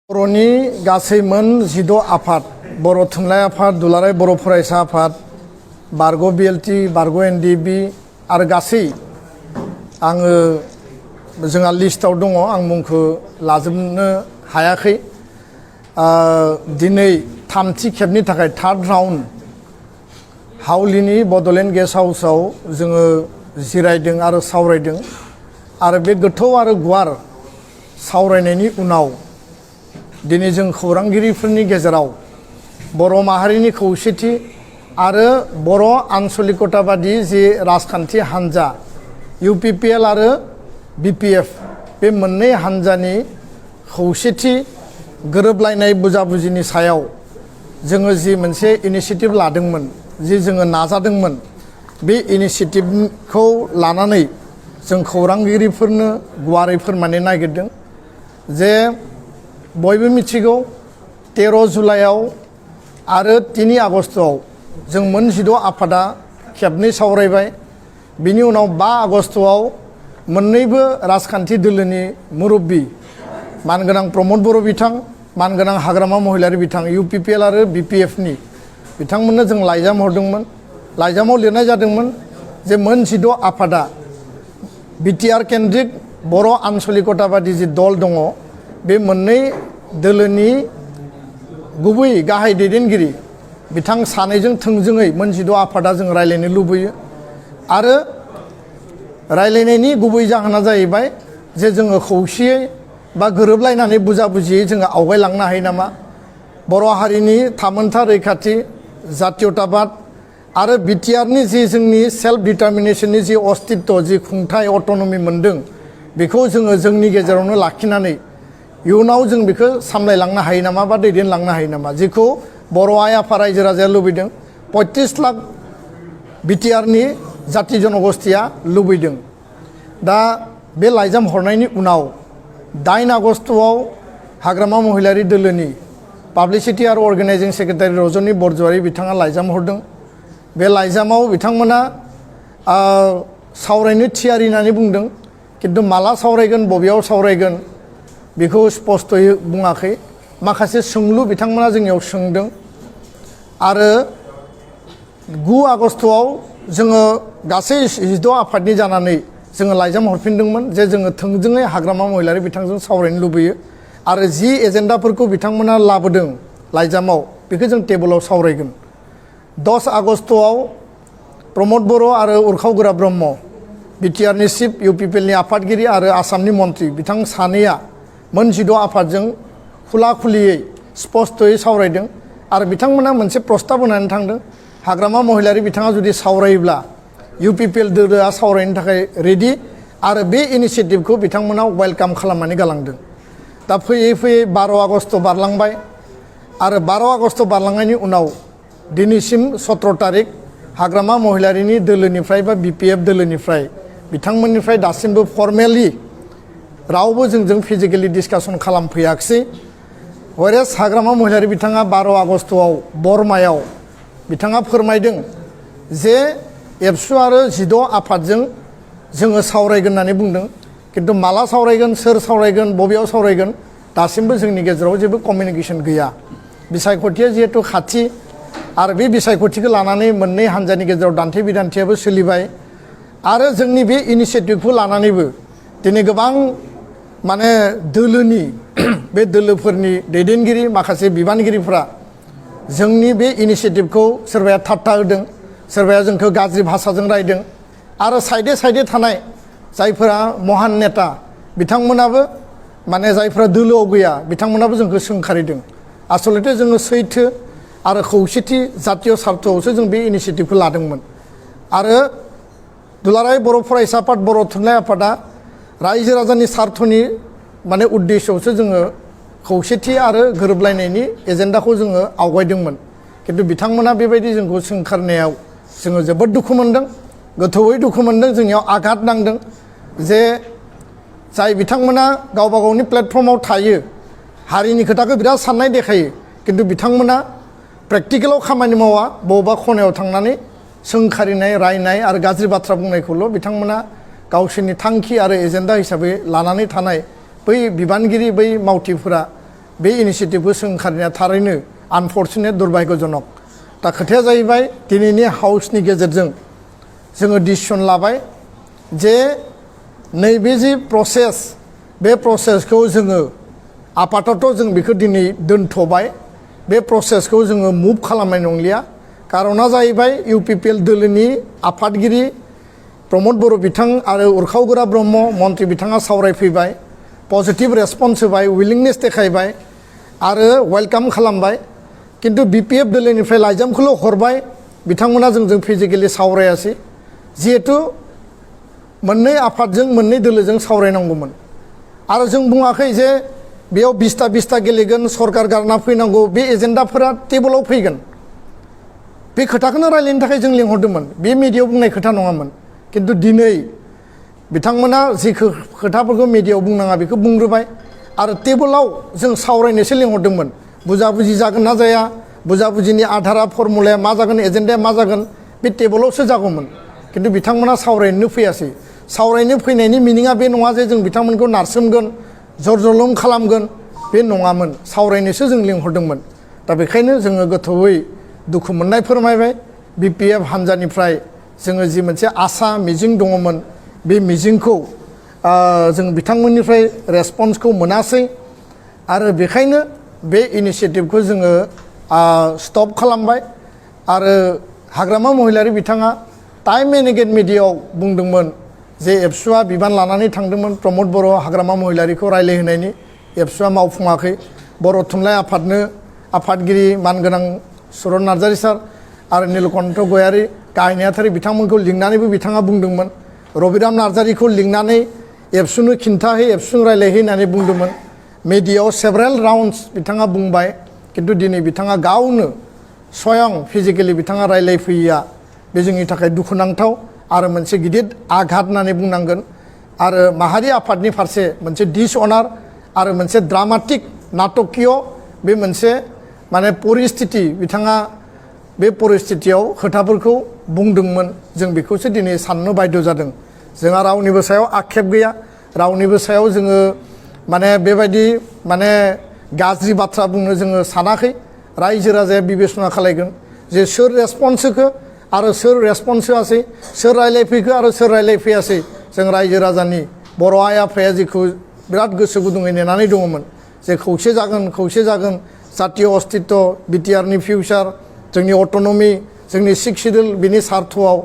बर'नि गासै मोन 16 आफाद बर' थुनलाइ आफाद दुलाराय बर' फरायसा आफाद बारग' बिएलटि बारग' एनडिबि आरो गासै आङो जोंहा लिस्टआव दङ आं मुंखौ लाजोबनो हायाखै दिनै थामथि खेबनि थाखाय थार्ड राउन्ड हावलिनि बड'लेण्ड गेस्ट हाउसआव जोङो जिरायदों आरो सावरायदों आरो बे गोथौ आरो गुवार सावरायनायनि उनाव दिनै जों खौरांगिरिफोरनि गेजेराव बर' माहारिनि खौसेथि आरो बर' आन्चलिकताबादि जि राजखान्थि हान्जा UPPL आरो BPF बे मोननै हान्जानि खौसेथि गोरोबलायनाय बुजाबुजिनि सायाव जोङो जि मोनसे इनिशिएटिभ लादोंमोन जि जोङो नाजादोंमोन बे इनिशिएटिभखौ लानानै जों खौरांगिरिफोरनो गुवारै फोरमायनो नागिरदों जे बयबो मिथिगौ 13 जुलाइआव आरो 3 आगस्तआव जों मोन 16 आफादा खेबनै सावरायबाय बिनि उनाव 5 आगस्तआव मोननैबो राजखान्थि दोलोनि मुरब्बि मानगोनां प्रमद बर' बिथां मानगोनां हाग्रामा महिलारि बिथां UPPL आरो BPF नि बिथांमोननो जों लाइजाम हरदोंमोन लाइजामाव लिरनाय जादोंमोन जे मोन 16 आफादा बिटिआर केन्द्रिक बर' आन्चलिकताबादि जि दल दङ बे मोननै दोलोनि गुबै गाहाय दैदेनगिरि बिथां सानैजों थोंजोङै मोन 16 आफादा जों रायलायनो लुबैयो आरो रायलायनायनि गुबै जाहोना जाहैबाय जे जोङो खौसेयै बा गोरोबलायनानै बुजाबुजियै जोङो आवगायलांनो हायो नामा बर' हारिनि थामोनथा रैखाथि जातीयताबाद आरो बिटिआरनि जि जोंनि सेल्फ डिटारमिनेसननि जि अस्तित्व जि खुंथाय अट'नमि मोनदों बेखौ जोङो जोंनि गेजेरावनो लाखिनानै इयुनाव जों बेखौ सामलायलांनो हायो नामा बा दैदेनलांनो हायो नामा जेखौ बर' आइ आफा रायजो राजाया लुबैदों 35 लाख बिटिआरनि जाति जनगोष्ठीया लुबैदों दा बे लाइजाम हरनायनि उनाव 8 आगस्तआव हाग्रामा महिलारि दोलोनि पाब्लिसिटि आरो अर्गेनाइजिं सेक्रेटारि रजनी बरज'वारि बिथाङा लाइजाम हरदों बे लाइजामाव बिथांमोना सावरायनो थियारि होननानै बुंदों किन्तु माला सावरायगोन बबेयाव सावरायगोन बेखौ स्पष्टयै बुङाखै माखासे सोंलु बिथांमोना जोंनियाव सोंदों आरो 9 आगस्तआव जोङो गासै 16 आफादनि जानानै जोङो लाइजाम हरफिनदोंमोन जे जोङो थोंजोङै हाग्रामा महिलारि बिथांजों सावरायनो लुबैयो आरो जि एजेन्डाफोरखौ बिथांमोना लाबोदों लाइजामाव बेखौ जों टेबोलाव सावरायगोन 10 आगस्तआव प्रमद बर' आरो उरखाव गोरा ब्रह्म बिटिआरनि चिफ UPPLनि आफादगिरि आरो आसामनि मन्त्रि बिथां सानैया मोन 16 आफादजों खुला खुलियै स्पष्टयै सावरायदों आरो बिथांमोना मोनसे प्रस्ताब होनानै थांदों हाग्रामा महिलारि बिथाङा जुदि सावरायोब्ला UPPL दोलोआ सावरायनो थाखाय रेडि आरो बे इनिशिएटिभखौ बिथांमोना वेलकाम खालामनानै गालांदों दा फैयै फैयै 12 आगस्त बारलांबाय आरो 12 आगस्त बारलांनायनि उनाव दिनैसिम 17 तारिख हाग्रामा महिलारिनि दोलोनिफ्राय बा BPF दोलोनिफ्राय बिथांमोननिफ्राय दासिमबो फर्मेलि रावबो जोंजों फिजिकेलि डिसकासन खालामफैयाखिसै हरेस हाग्रामा महिलारि बिथाङा 12 आगस्तआव बरमायाव बिथाङा फोरमायदों जे एबसु आरो 16 आफादजों जोङो सावरायगोन होननानै बुंदों किन्तु माला सावरायगोन सोर सावरायगोन बबेयाव सावरायगोन दासिमबो जोंनि गेजेराव जेबो कमिउनिकेसन गैया बिसायख'थिया जिहेतु खाथि आरो बे बिसायख'थिखौ लानानै मोननै हान्जानि गेजेराव दान्थे बिदान्थेयाबो सोलिबाय आरो जोंनि बे इनिशिएटिभखौ लानानैबो दिनै गोबां माने दोलोनि बे दोलोफोरनि दैदेनगिरि माखासे बिबानगिरिफ्रा जोंनि बे इनिशिएटिभखौ सोरबाया थाट्टा होदों सोरबाया जोंखौ गाज्रि भाषाजों रायदों आरो साइडे साइडे थानाय जायफोरा महान नेता बिथांमोनाबो माने जायफोरा दोलोआव गैया बिथांमोनाबो जोंखौ सोंखारिदों आसलथे जोङो सैथो आरो खौसेथि जातीय सार्थआवसो जों बे इनिशिएटिभखौ लादोंमोन आरो दुलाराय बर' फरायसा आफाद बर' थुनलाइ आफादा रायजो राजानि सार्थनि माने उद्देश्यआवसो जोङो खौसेथि आरो गोरोबलायनायनि एजेन्डाखौ जोङो आवगायदोंमोन किन्तु बिथांमोना बेबायदि जोंखौ सोंखारनायाव जोङो जोबोद दुखु मोनदों गोथौयै दुखु मोनदों जोंनियाव आघात नांदों जे जाय बिथांमोना गावबा गावनि प्लेटफर्माव थायो हारिनि खोथाखौ बिराद साननाय देखायो किन्तु बिथांमोना प्रेक्टिकेलाव खामानि मावा बबेबा खनायाव थांनानै सोंखारिनाय रायनाय आरो गाज्रि बाथ्रा बुंनायखौल' बिथांमोना गावसोरनि थांखि आरो एजेन्डा हिसाबै लानानै थानाय बै बिबानगिरि बै मावथिफोरा बे इनिशियेटिभखौ सोंखारिनाया थारैनो आनफर्चुनेट दुर्भाग्यजनक दा खोथाया जाहैबाय दिनैनि हाउसनि गेजेरजों जोङो डिसिसन लाबाय जे नैबे जि प्रसेस बे प्रसेसखौ जोङो आपातत जों बेखौ दिनै दोनथ'बाय बे प्रसेसखौ जोङो मुभ खालामनाय नंलिया कारना जाहैबाय UPPL दोलोनि आफादगिरि प्रमद बर' बिथां आरो उरखावगोरा ब्रह्म मन्त्रि बिथाङा सावरायफैबाय पजिटिभ रेसपन्स होबाय उइलिंनेस देखायबाय आरो वेलकाम खालामबाय किन्तु BPF दोलोनिफ्राय लाइजामखौल' हरबाय बिथांमोना जोंजों फिजिकेलि सावरायासै जिहेतु मोननै आफादजों मोननै दोलोजों सावरायनांगौमोन आरो जों बुङाखै जे बेयाव 20ता गेलेगोन सरकार गारना फैनांगौ बे एजेन्डाफोरा टेबोलाव फैगोन बे खोथाखौनो रायलायनो थाखाय जों लिंहरदोंमोन बे मिडियायाव बुंनाय खोथा नङामोन किन्तु दिनै बिथांमोना जि खोथाफोरखौ मिडियायाव बुंनाङा बेखौ बुंग्रोबाय आरो टेबोलाव जों सावरायनोसो लिंहरदोंमोन बुजाबुजि जागोन ना जाया बुजाबुजिनि आधारा फर्मुलाया मा जागोन एजेन्डाया मा जागोन बे टेबोलावसो जागौमोन किन्तु बिथांमोना सावरायनो फैयासै सावरायनो फैनायनि मिनिङा बे नङा जे जों बिथांमोनखौ नारसोमगोन जरजलम खालामगोन बे नङामोन सावरायनोसो जों लिंहरदोंमोन दा बेखायनो जोङो गोथौयै दुखु मोननाय फोरमायबाय BPF हान्जानिफ्राय जोङो जि मोनसे आसा मिजिं दङमोन बे मिजिंखौ जों बिथांमोननिफ्राय रेसपन्सखौ मोनासै आरो बेखायनो बे इनिशियेटिभखौ जोङो स्टप खालामबाय आरो हाग्रामा महिलारि बिथाङा टाइम एन्ड एगेन मिडियायाव बुंदोंमोन जे एबसुआ बिबान लानानै थांदोंमोन प्रमद बर' हाग्रामा महिलारिखौ रायलायहोनायनि एबसुआ मावफुङाखै बर' थुनलाइ आफादनो आफादगिरि मानगोनां सुरन नार्जारि सार आरो नीलकण्ठ गयारि गाहाय नेहाथारि बिथांमोनखौ लिंनानैबो बिथाङा बुंदोंमोन रबिराम नार्जारिखौ लिंनानै एबसुनो खिन्थाहै एबसुनो रायलायहै होननानै बुंदोंमोन मिडियायाव सेभारेल राउन्डस बिथाङा बुंबाय किन्तु दिनै बिथाङा गावनो स्वयं फिजिकेलि बिथाङा रायलायफैयैया बे जोंनि थाखाय दुखुनांथाव आरो मोनसे गिदिर आघात होननानै बुंनांगोन आरो माहारि आफादनि फारसे मोनसे डिसअनार आरो मोनसे ड्रामाटिक नाटकीय बे मोनसे माने परिस्थिति बिथाङा बे परिस्थितियाव खोथाफोरखौ बुंदोंमोन जों बेखौसो दिनै साननो बाध्य जादों जोंहा रावनिबो सायाव आक्षेप गैया रावनिबो सायाव जोङो माने बेबायदि माने गाज्रि बाथ्रा बुंनो जोङो सानाखै रायजो राजाया बिबेसना खालायगोन जे सोर रेसपन्स होखो आरो सोर रेसपन्स होआसै सोर रायलायफैखो आरो सोर रायलायफैयासै जों रायजो राजानि बर' आइ आफाया जेखौ बिराद गोसो गुदुङै नेनानै दङमोन जे खौसे जागोन जातीय अस्तित्व बिटिआरनि फिउचार जोंनि अट'नमि जोंनि सिक्स सिडिउल बिनि सार्थआव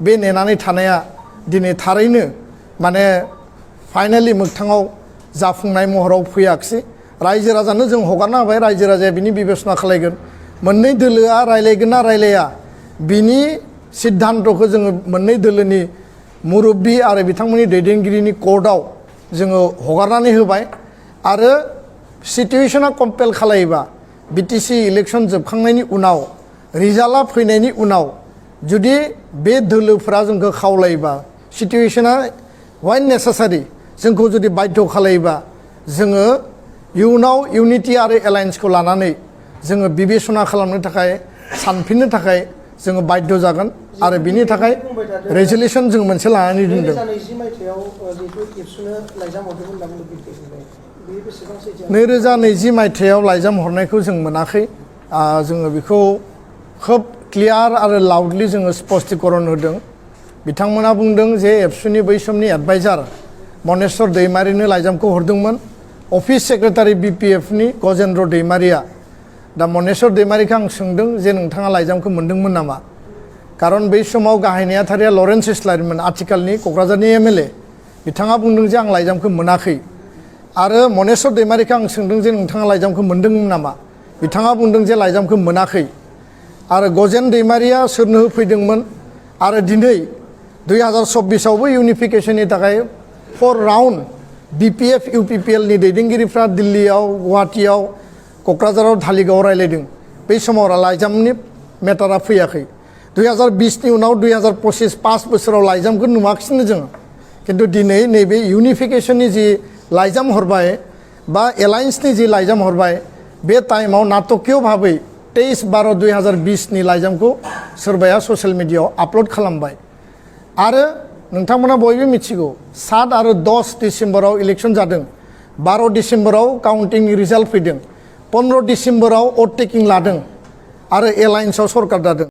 बे नेनानै थानाया दिनै थारैनो माने फाइनालि मोगथाङाव जाफुंनाय महराव फैयाखिसै रायजो राजानो जों हगारना होबाय रायजो राजाया बिनि बिबेसना खालायगोन मोननै दोलोआ रायलायगोन ना रायलाया बिनि सिद्धान्तखौ जोङो मोननै दोलोनि मुरब्बी आरो बिथांमोननि दैदेनगिरिनि कर्टआव जोङो हगारनानै होबाय आरो सिटुएशना कम्पेल खालायोबा BTC इलेक्शन जोबखांनायनि उनाव रिजाल्टआ फैनायनि उनाव जुदि बे दोलोफोरा जोंखौ खावलायोबा सिटुएशना वाइन नेसेसारि जोंखौ जुदि बाध्य खालायोबा जोङो इयुनाव इउनिटि आरो एलायन्सखौ लानानै जोङो बिबेसना खालामनो थाखाय सानफिननो थाखाय जोङो बाध्य जागोन आरो बिनि थाखाय रेजोलिउसन जों मोनसे लानानै दोनदों 2020 मायथाइयाव लाइजाम हरनायखौ जों मोनाखै जोङो बेखौ खोब क्लियार आरो लाउडलि जोङो स्पष्टीकरण होदों बिथांमोना बुंदों जे एबसुनि बै समनि एडभाइजार मनेश्वर दैमारिनो लाइजामखौ हरदोंमोन अफिस सेक्रेटारि BPFनि गजेन्द्र दैमारिया दा मनेश्वर दैमारिखौ आं सोंदों जे नोंथाङा लाइजामखौ मोनदोंमोन नामा कारन बै समाव गाहाय नेहाथारिया लरेन्स इस्लारिमोन आथिखालनि क'क्राझारनि MLA बिथाङा बुंदों जे आं लाइजामखौ मोनाखै आरो मनेश्वर दैमारिखौ आं सोंदों जे नोंथाङा लाइजामखौ मोनदोंमोन नामा बिथाङा बुंदों जे लाइजामखौ मोनाखै आरो गजेन दैमारिया सोरनो होफैदोंमोन आरो दिनै 2024आवबो इउनिफिकेशननि थाखाय 4 राउन्ड BPF UPPL नि दैदेनगिरिफ्रा दिल्लीयाव गुवाहाटीयाव क'क्राझाराव धालिगावआव रायलायदों बै समाव लाइजामनि मेटारा फैयाखै 2020 नि उनाव 2025 5 बोसोराव लाइजामखौ नुवाखिसैनो जों किन्तु दिनै नैबे इउनिफिकेशननि जि लाइजाम हरबाय बा एलायन्सनि जि लाइजाम हरबाय बे टाइमाव नाटकीय भाबै 23/12/2020 नि लाइजामखौ सोरबाया ससियेल मिडियायाव आपल'ड खालामबाय आरो नोंथांमोना बयबो मिथिगौ 7 आरो 10 डिसेम्बराव इलेक्शन जादों 12 डिसेम्बराव काउन्टिंनि रिजाल्ट फैदों 15 डिसेम्बराव अभारटेकिं लादों आरो एलायन्सआव सरकार दादों।